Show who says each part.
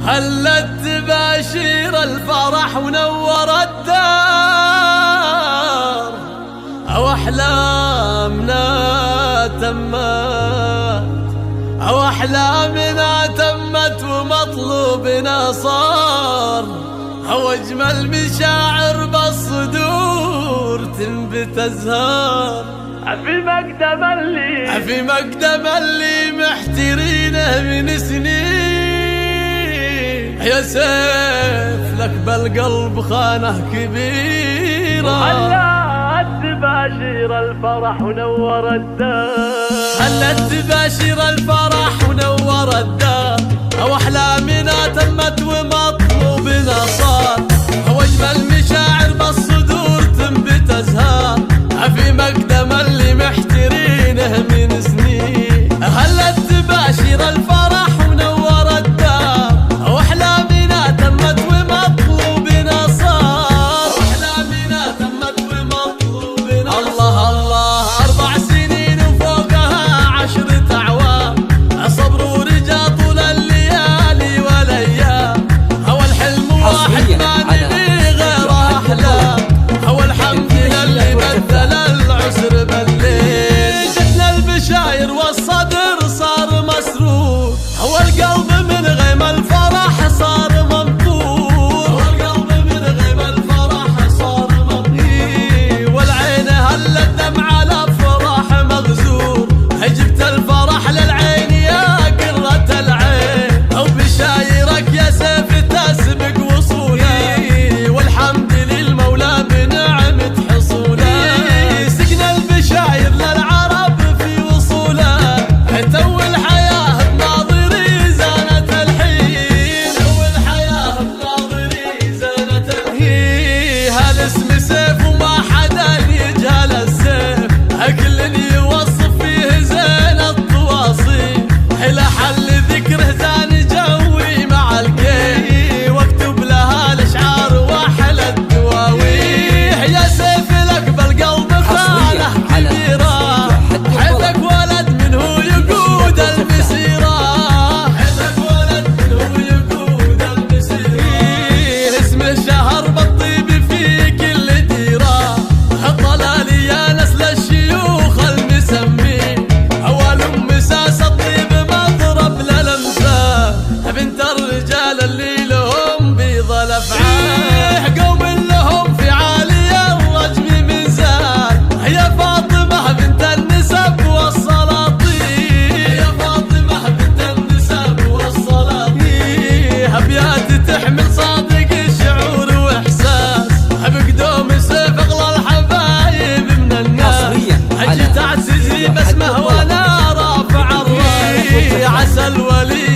Speaker 1: هلت تباشير الفرح ونور الدار، أو أحلامنا تمت، أو أحلامنا تمت ومطلوبنا صار، أو أجمل مشاعر بالصدور تنبت أزهار. في مقدم اللي محترينه من سنين، يا سيف لك بالقلب خانه كبيرة.
Speaker 2: هلت تباشير الفرح ونور الدار،
Speaker 1: هلت تباشير الفرح ونور الدار، أو أحلامنا تمت ومطلوبنا صار، أو أجمل مشاعر بالصدور تنبت أزهار. في مقدم اللي محترينه من سنين، هلت تباشير الفرح ونور الدار، أو أحلامنا تمت ومطلوبنا صار، أحلامنا تمت ومطلوبنا صار. الله الله 4 سنين وفوقها 10 أعوام، صبر ورجا طول الليالي والأيام، هو الحلم واحد ما نبي غيره أحلام، هو الحمد لله بدل العسر بالليل. جتنا البشاير والصدر صار مسرور، هو القلب من غيم الفرح صار ممطور، هو القلب من غيم الفرح صار ممطور، والعين هلت دمع على فرح مغزور. جبت الفرح للعين يا قرة العين، أو بشايرك يا سيف تسبق وصوله، والحمد للمولى بنعمة حصوله. سقنا البشاير للعرب في وصوله، تو الحياة بناظري زانت الحين، تو الحياة بناظري زانت الحين. هالاسم سيف وما حدا يجهل السيف، كل يوصف فيه زين التواصيف، لحل ذكره زان جوي مع الكيف، واكتب لها الاشعار واحلى الدواويح. يا سيف لك بالقلب خانه كبيره، حيثك ولد منه يقود المسيره، حيثك ولد منه يقود المسيره. اسمه شهر بالطيب في كل ديره، طلالي يا نسل الشيوخ المسمين، اول مساس الطيب مضرب للامثال، بنت الرجال اللي لهم بيض الافعال، قوم لهم في عالي الرجم ميزان. يا فاطمه بنت النسب والسلاطين، يا فاطمه بنت النسب والسلاطين، ابيات تحمل صادق الشعور واحساس، بقدوم سيف اغلى الحبايب من الناس. اجي تعتزي باسمه وانا رافع الراس، عسى الولي